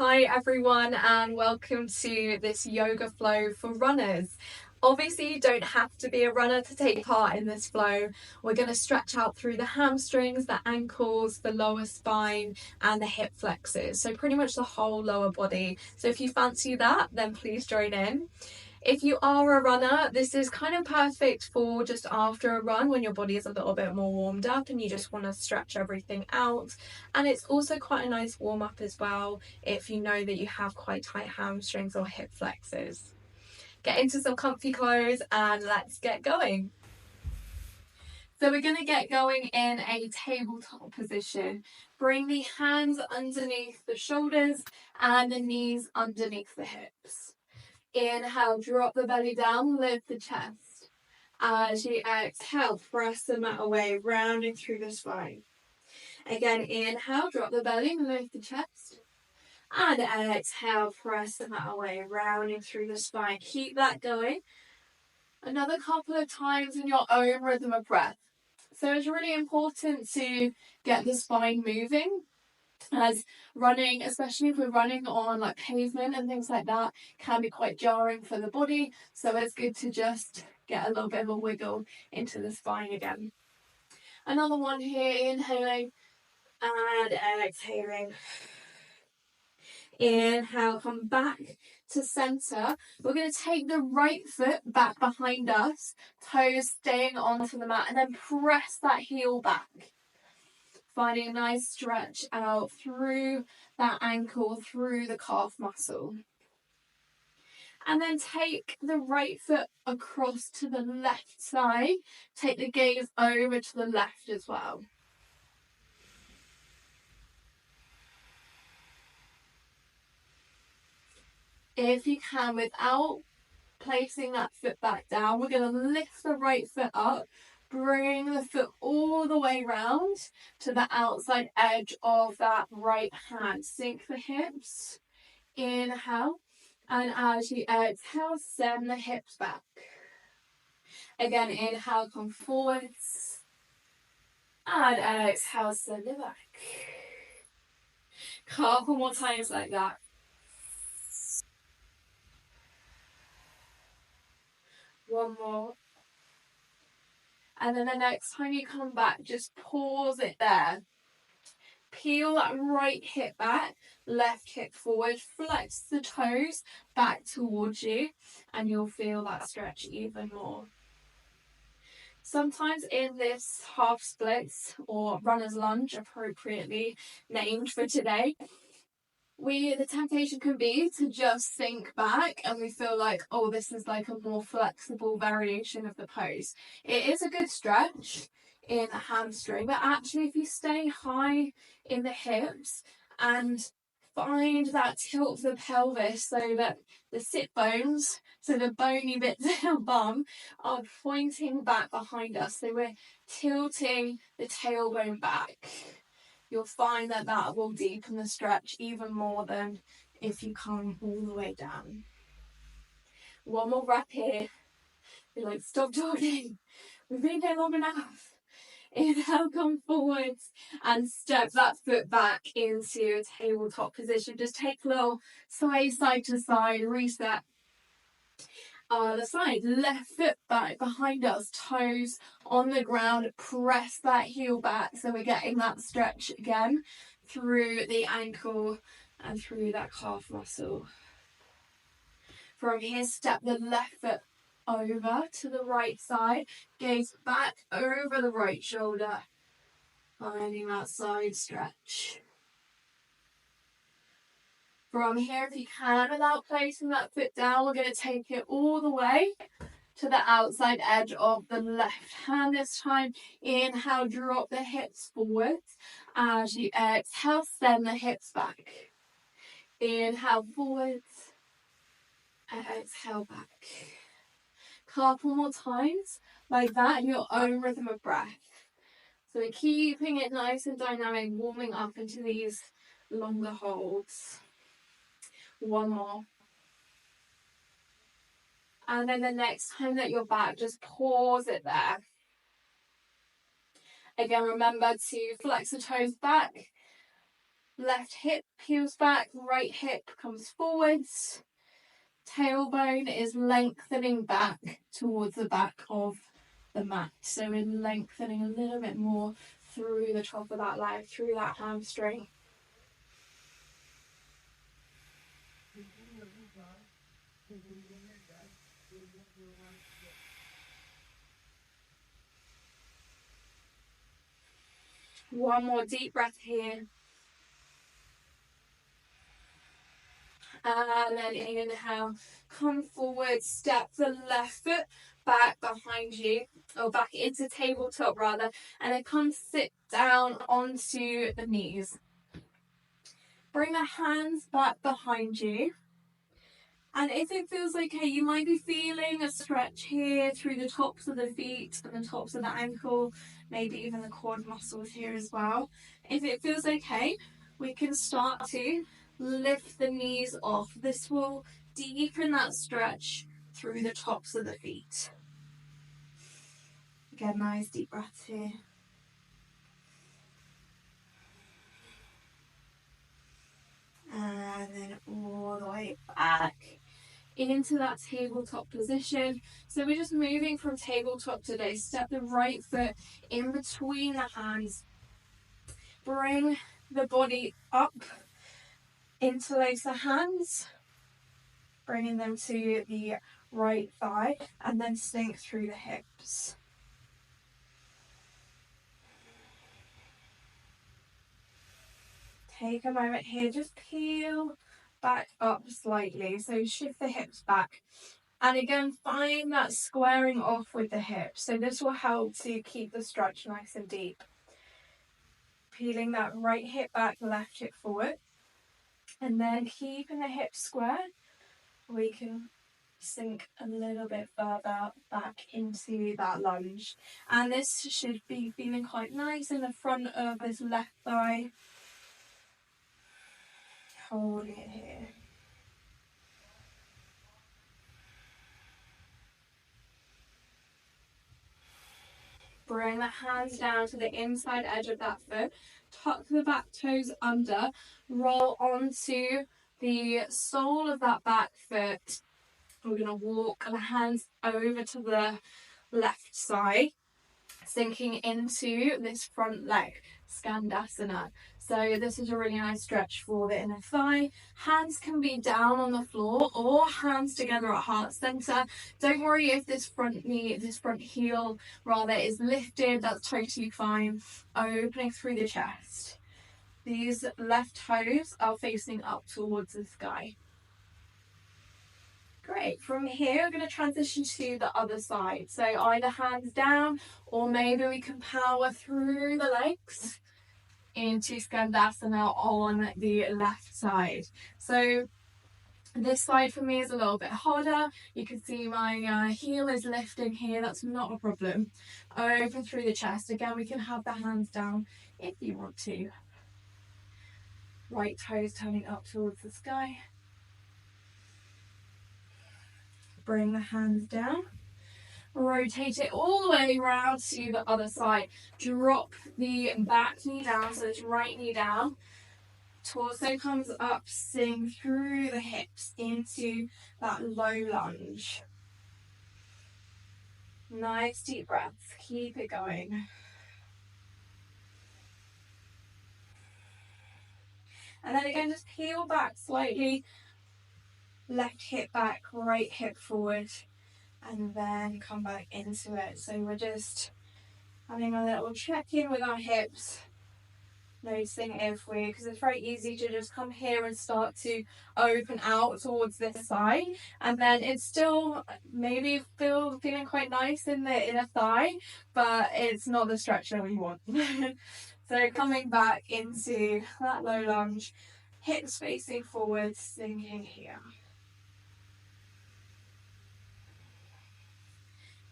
Hi everyone and welcome to this yoga flow for runners. Obviously you don't have to be a runner to take part in this flow. We're going to stretch out through the hamstrings, the ankles, the lower spine and the hip flexors. So pretty much the whole lower body. So if you fancy that, then please join in. If you are a runner, this is kind of perfect for just after a run when your body is a little bit more warmed up and you just want to stretch everything out. And it's also quite a nice warm up as well if you know that you have quite tight hamstrings or hip flexors. Get into some comfy clothes and let's get going. So we're going to get going in a tabletop position. Bring the hands underneath the shoulders and the knees underneath the hips. Inhale, drop the belly down, lift the chest. As you exhale, press the mat away, rounding through the spine. Again, inhale, drop the belly, lift the chest. And exhale, press the mat away, rounding through the spine. Keep that going. Another couple of times in your own rhythm of breath. So it's really important to get the spine moving. As running, especially if we're running on like pavement and things like that, can be quite jarring for the body. So it's good to just get a little bit of a wiggle into the spine again. Another one here, inhaling and exhaling. Inhale, come back to center. We're going to take the right foot back behind us, toes staying onto the mat, and then press that heel back. Finding a nice stretch out through that ankle, through the calf muscle. And then take the right foot across to the left side. Take the gaze over to the left as well. If you can, without placing that foot back down, we're going to lift the right foot up. Bring the foot all the way round to the outside edge of that right hand. Sink the hips. Inhale. And as you exhale, send the hips back. Again, inhale, come forwards. And exhale, send it back. Couple more times like that. One more. And then the next time you come back, just pause it there. Peel that right hip back, left hip forward, flex the toes back towards you, and you'll feel that stretch even more. Sometimes in this half splits or runner's lunge, appropriately named for today, the temptation can be to just sink back and we feel like, oh, this is like a more flexible variation of the pose. It is a good stretch in the hamstring, but actually if you stay high in the hips and find that tilt of the pelvis so that the sit bones, so the bony bits of your bum, are pointing back behind us. So we're tilting the tailbone back. You'll find that that will deepen the stretch even more than if you come all the way down. One more rep here. You're like, stop talking. We've been here long enough. Inhale, come forwards and step that foot back into a tabletop position. Just take a little sway side to side, reset. Other side, left foot back behind us, toes on the ground, press that heel back so we're getting that stretch again through the ankle and through that calf muscle. From here, step the left foot over to the right side, gaze back over the right shoulder, finding that side stretch. From here, if you can, without placing that foot down, we're going to take it all the way to the outside edge of the left hand this time. Inhale, drop the hips forwards. As you exhale, send the hips back. Inhale, forwards. Exhale, back. Couple more times like that in your own rhythm of breath. So we're keeping it nice and dynamic, warming up into these longer holds. One more. And then the next time that you're back, just pause it there. Again, remember to flex the toes back, Left hip peels back, right hip comes forwards. Tailbone is lengthening back towards the back of the mat. So we're lengthening a little bit more through the top of that leg, through that hamstring. One more deep breath here. And then inhale, come forward, step the left foot back behind you, or back into tabletop rather, and then come sit down onto the knees. Bring the hands back behind you. And if it feels okay, you might be feeling a stretch here through the tops of the feet and the tops of the ankle, maybe even the quad muscles here as well. If it feels okay, we can start to lift the knees off. This will deepen that stretch through the tops of the feet. Again, nice deep breaths here. And then all the way back into that tabletop position. So we're just moving from tabletop today. Step the right foot in between the hands. Bring the body up, interlace the hands, bringing them to the right thigh, and then sink through the hips. Take a moment here, just peel back up slightly. So shift the hips back. And again, find that squaring off with the hips. So this will help to keep the stretch nice and deep. Peeling that right hip back, left hip forward. And then keeping the hips square, we can sink a little bit further back into that lunge. And this should be feeling quite nice in the front of this left thigh. Holding it here. Bring the hands down to the inside edge of that foot. Tuck the back toes under. Roll onto the sole of that back foot. We're going to walk the hands over to the left side, sinking into this front leg, Skandasana. So this is a really nice stretch for the inner thigh. Hands can be down on the floor or hands together at heart center. Don't worry if this front knee, this front heel rather is lifted, that's totally fine. Opening through the chest. These left toes are facing up towards the sky. Great. From here, we're going to transition to the other side. So either hands down, or maybe we can power through the legs into Skandasana on the left side. So this side for me is a little bit harder. You can see my heel is lifting here. That's not a problem. Open through the chest. Again, we can have the hands down if you want to. Right toes turning up towards the sky. Bring the hands down. Rotate it all the way around to the other side. Drop the back knee down, so it's right knee down. Torso comes up, sink through the hips into that low lunge. Nice deep breaths. Keep it going. And then again, just peel back slightly. Left hip back, right hip forward. And then come back into it. So we're just having a little check-in with our hips. Noticing if because it's very easy to just come here and start to open out towards this side, and then it's still maybe feeling quite nice in the inner thigh, but it's not the stretch that we want. So coming back into that low lunge, hips facing forward, sinking here.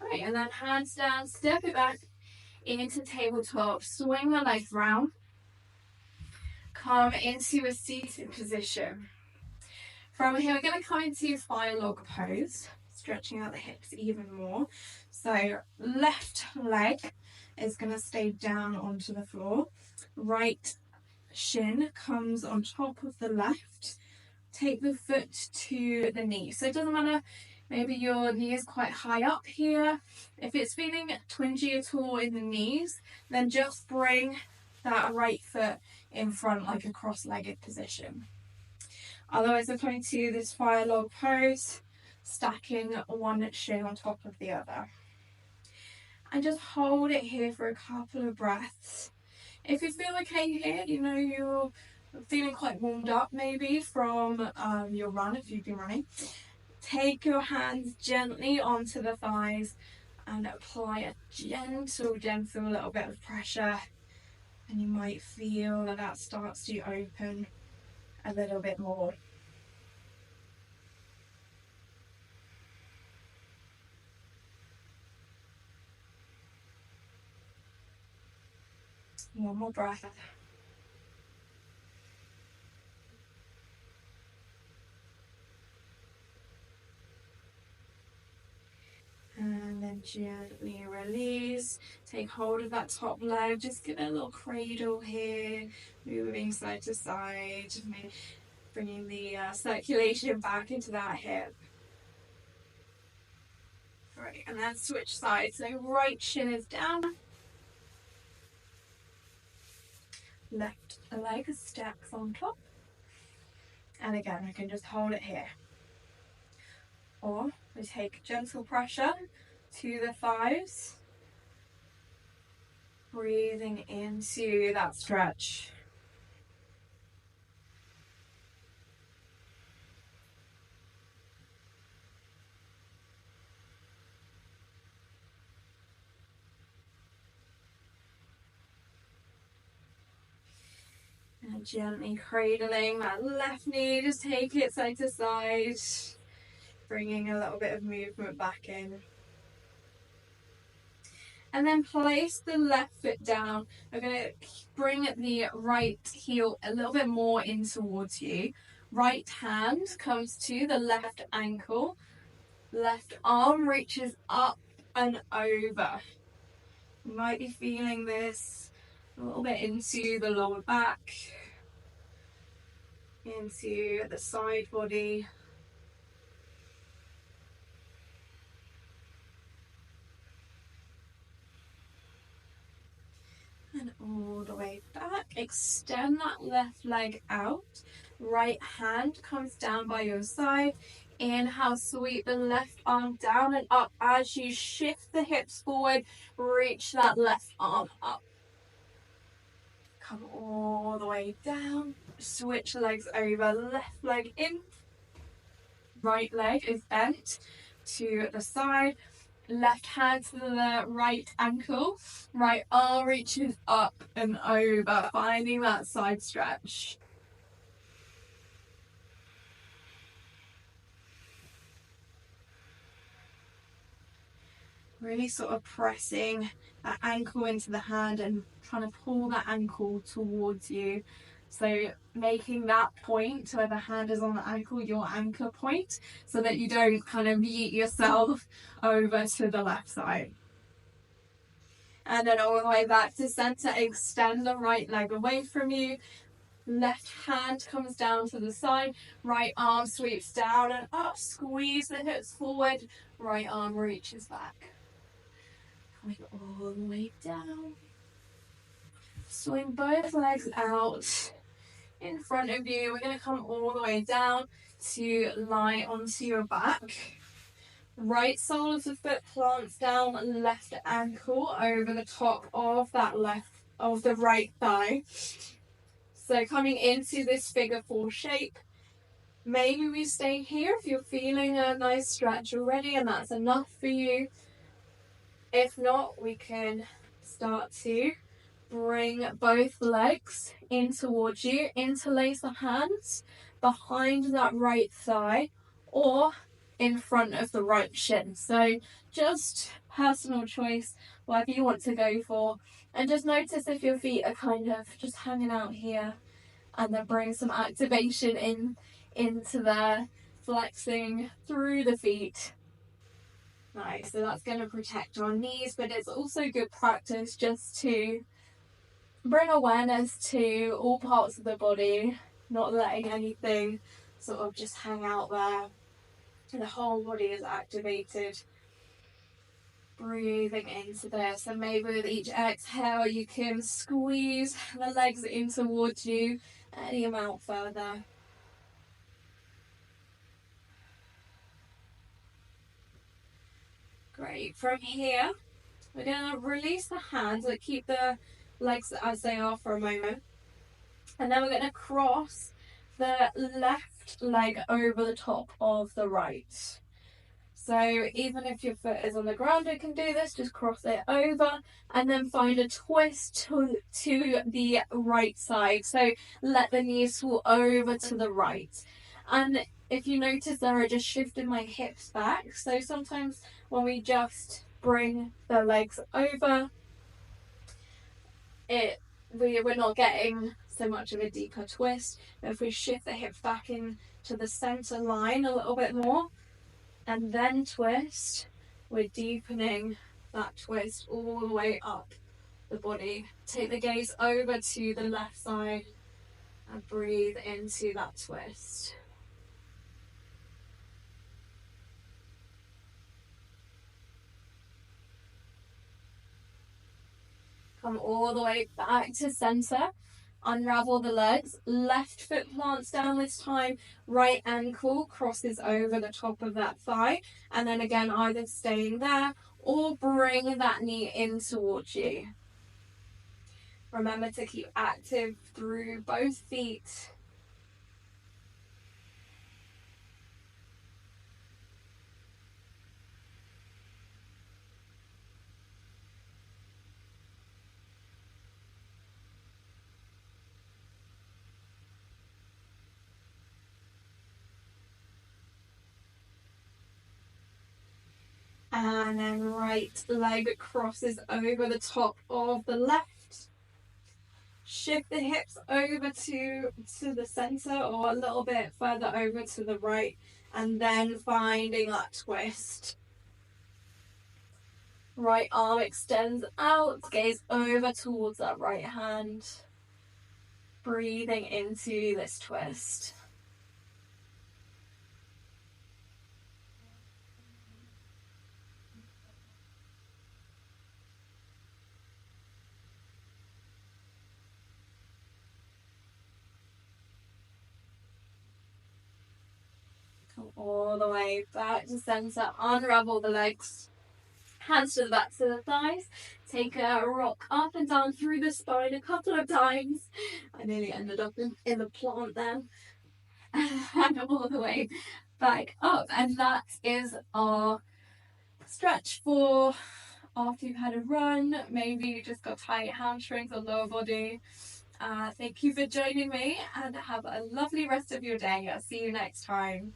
Right, and then hands down, step it back into tabletop, swing the legs round. Come into a seated position. From here, we're going to come into fire log pose, stretching out the hips even more. So left leg is going to stay down onto the floor. Right shin comes on top of the left. Take the foot to the knee. So it doesn't matter, maybe your knee is quite high up here. If it's feeling twingy at all in the knees, then just bring that right foot in front like a cross-legged position. Otherwise, we're coming to this fire log pose, stacking one shin on top of the other. And just hold it here for a couple of breaths. If you feel okay here, you know you're feeling quite warmed up maybe from your run if you've been running, take your hands gently onto the thighs and apply a gentle little bit of pressure, and you might feel that that starts to open a little bit more. One more breath. And then gently release. Take hold of that top leg. Just give it a little cradle here, moving side to side, bringing the circulation back into that hip. Right, and then switch sides. So right shin is down. Left leg steps on top. And again, I can just hold it here. Or we take gentle pressure to the thighs. Breathing into that stretch. And gently cradling that left knee, just take it side to side, bringing a little bit of movement back in. And then place the left foot down. We're going to bring the right heel a little bit more in towards you. Right hand comes to the left ankle. Left arm reaches up and over. You might be feeling this a little bit into the lower back, into the side body. And all the way back. Extend that left leg out. Right hand comes down by your side. Inhale, sweep the left arm down and up. As you shift the hips forward, reach that left arm up. Come all the way down. Switch legs over. Left leg in. Right leg is bent to the side. Left hand to the right ankle. Right arm reaches up and over, finding that side stretch. Really sort of pressing that ankle into the hand and trying to pull that ankle towards you. So making that point where the hand is on the ankle your anchor point, so that you don't kind of yeet yourself over to the left side. And then all the way back to center, extend the right leg away from you. Left hand comes down to the side, right arm sweeps down and up, squeeze the hips forward, right arm reaches back. Coming all the way down. Swing both legs out in front of you. We're going to come all the way down to lie onto your back. Right sole of the foot plants down, left ankle over the top of the right thigh. So coming into this figure 4 shape. Maybe we stay here if you're feeling a nice stretch already and that's enough for you. If not, we can start to bring both legs in towards you, interlace the hands behind that right thigh or in front of the right shin. So just personal choice, whatever you want to go for. And just notice if your feet are kind of just hanging out here, and then bring some activation into there, flexing through the feet. Nice, so that's going to protect our knees, but it's also good practice just to bring awareness to all parts of the body, not letting anything sort of just hang out there. The whole body is activated. Breathing into this, and maybe with each exhale you can squeeze the legs in towards you any amount further. Great. From here, we're going to release the hands, like keep the legs as they are for a moment, and then we're going to cross the left leg over the top of the right. So even if your foot is on the ground, you can do this. Just cross it over and then find a twist to the right side. So let the knees swell over to the right. And if you notice there, I just shifted my hips back. So sometimes when we just bring the legs over, we're not getting so much of a deeper twist. But if we shift the hips back into the center line a little bit more, and then twist, we're deepening that twist all the way up the body. Take the gaze over to the left side and breathe into that twist. Come all the way back to center. Unravel the legs. Left foot plants down this time. Right ankle crosses over the top of that thigh. And then again, either staying there or bring that knee in towards you. Remember to keep active through both feet. And then right leg crosses over the top of the left. Shift the hips over to the center or a little bit further over to the right, and then finding that twist. Right arm extends out, gaze over towards that right hand. Breathing into this twist. Come all the way back to center, unravel the legs. Hands to the backs of the thighs. Take a rock up and down through the spine a couple of times. I nearly ended up in the plant then. And all the way back up. And that is our stretch for after you've had a run. Maybe you just got tight hamstrings or lower body. Thank you for joining me and have a lovely rest of your day. I'll see you next time.